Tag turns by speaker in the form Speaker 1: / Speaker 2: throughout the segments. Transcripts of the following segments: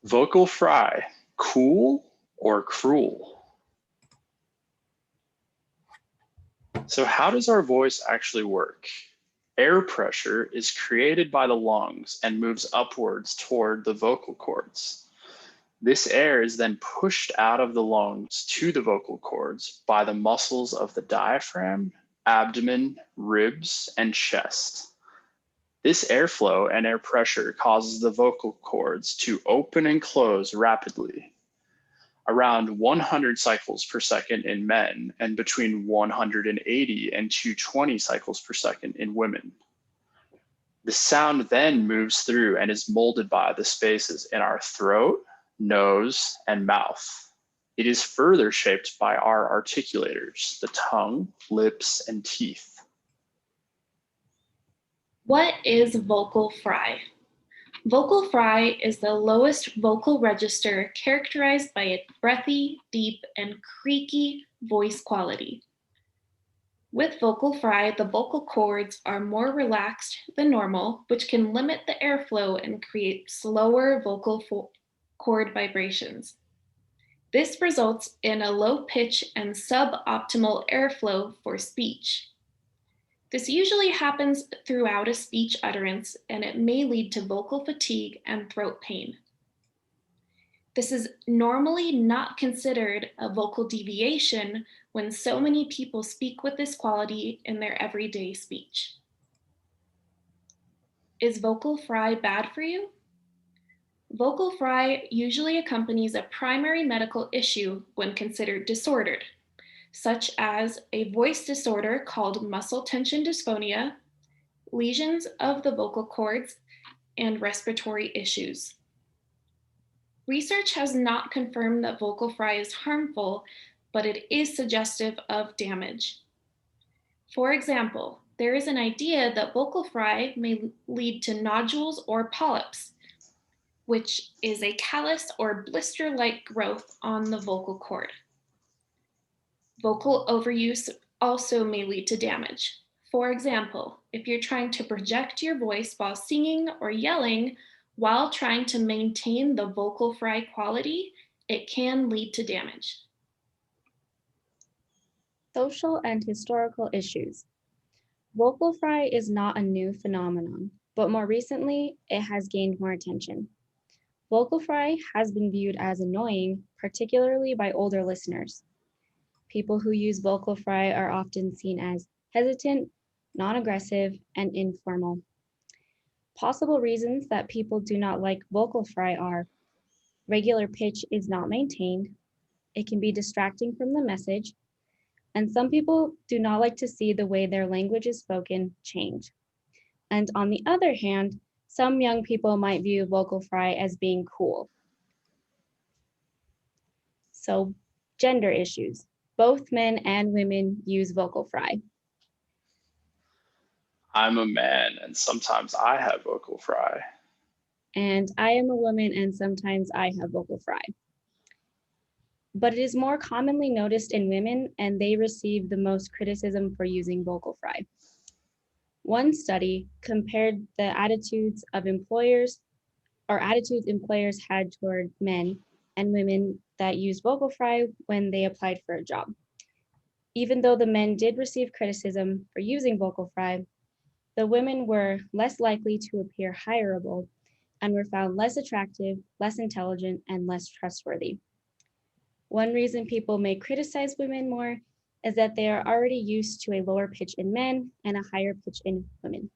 Speaker 1: Vocal fry, cool or cruel? So how does our voice actually work? Air pressure is created by the lungs and moves upwards toward the vocal cords. This air is then pushed out of the lungs to the vocal cords by the muscles of the diaphragm, abdomen, ribs, and chest. This airflow and air pressure causes the vocal cords to open and close rapidly, around 100 cycles per second in men and between 180 and 220 cycles per second in women. The sound then moves through and is molded by the spaces in our throat, nose, and mouth. It is further shaped by our articulators, the tongue, lips, and teeth.
Speaker 2: What is vocal fry? Vocal fry is the lowest vocal register characterized by a breathy, deep, and creaky voice quality. With vocal fry, the vocal cords are more relaxed than normal, which can limit the airflow and create slower vocal cord vibrations. This results in a low pitch and suboptimal airflow for speech. This usually happens throughout a speech utterance, and it may lead to vocal fatigue and throat pain. This is normally not considered a vocal deviation when so many people speak with this quality in their everyday speech. Is vocal fry bad for you? Vocal fry usually accompanies a primary medical issue when considered disordered, such as a voice disorder called muscle tension dysphonia, lesions of the vocal cords, and respiratory issues. Research has not confirmed that vocal fry is harmful, but it is suggestive of damage. For example, there is an idea that vocal fry may lead to nodules or polyps, which is a callus or blister-like growth on the vocal cord. Vocal overuse also may lead to damage. For example, if you're trying to project your voice while singing or yelling while trying to maintain the vocal fry quality, it can lead to damage.
Speaker 3: Social and historical issues. Vocal fry is not a new phenomenon, but more recently, it has gained more attention. Vocal fry has been viewed as annoying, particularly by older listeners. People who use vocal fry are often seen as hesitant, non-aggressive, and informal. Possible reasons that people do not like vocal fry are regular pitch is not maintained, it can be distracting from the message, and some people do not like to see the way their language is spoken change. And on the other hand, some young people might view vocal fry as being cool. So, gender issues. Both men and women use vocal fry.
Speaker 1: I'm a man and sometimes I have vocal fry.
Speaker 3: And I am a woman and sometimes I have vocal fry. But it is more commonly noticed in women and they receive the most criticism for using vocal fry. One study compared the attitudes employers had toward men and women that used vocal fry when they applied for a job. Even though the men did receive criticism for using vocal fry, the women were less likely to appear hireable and were found less attractive, less intelligent, and less trustworthy. One reason people may criticize women more is that they are already used to a lower pitch in men and a higher pitch in women.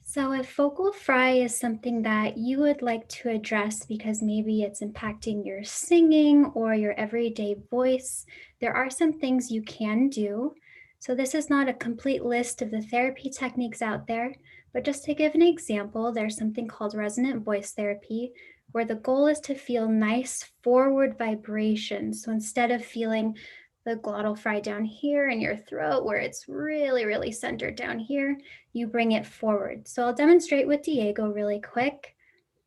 Speaker 4: So if vocal fry is something that you would like to address because maybe it's impacting your singing or your everyday voice, there are some things you can do. So this is not a complete list of the therapy techniques out there, but just to give an example, there's something called resonant voice therapy, where the goal is to feel nice forward vibrations. So instead of feeling the glottal fry down here in your throat where it's really, really centered down here, you bring it forward. So I'll demonstrate with Diego really quick.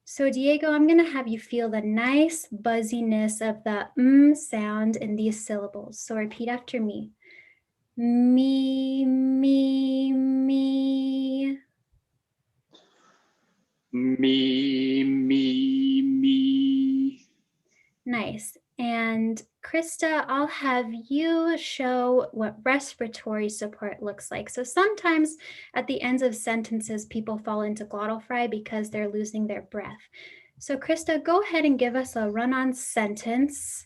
Speaker 4: So Diego, I'm gonna have you feel the nice buzziness of the sound in these syllables. So repeat after me. Me, me, me.
Speaker 1: Me, me, me.
Speaker 4: Nice. And Krista, I'll have you show what respiratory support looks like. So sometimes at the ends of sentences, people fall into glottal fry because they're losing their breath. So Krista, go ahead and give us a run-on sentence,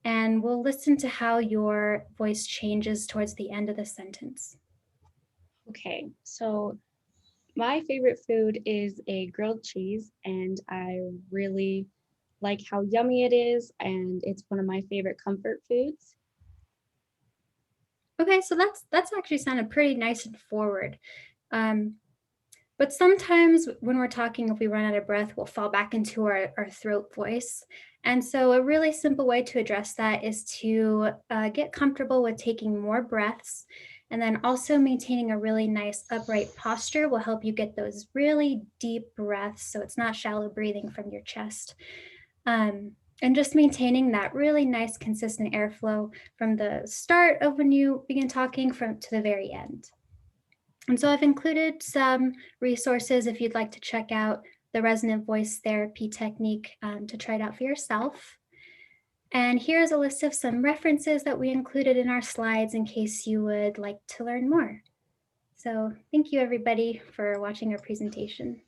Speaker 4: and we'll listen to how your voice changes towards the end of the sentence.
Speaker 3: Okay, so my favorite food is a grilled cheese, and I really like how yummy it is, and it's one of my favorite comfort foods.
Speaker 4: Okay, so that's actually sounded pretty nice and forward. But sometimes when we're talking, if we run out of breath, we'll fall back into our throat voice. And so a really simple way to address that is to get comfortable with taking more breaths. And then also maintaining a really nice upright posture will help you get those really deep breaths. So it's not shallow breathing from your chest. And just maintaining that really nice consistent airflow from the start of when you begin talking to the very end. And so I've included some resources if you'd like to check out the resonant voice therapy technique to try it out for yourself. And here's a list of some references that we included in our slides in case you would like to learn more. So thank you everybody for watching our presentation.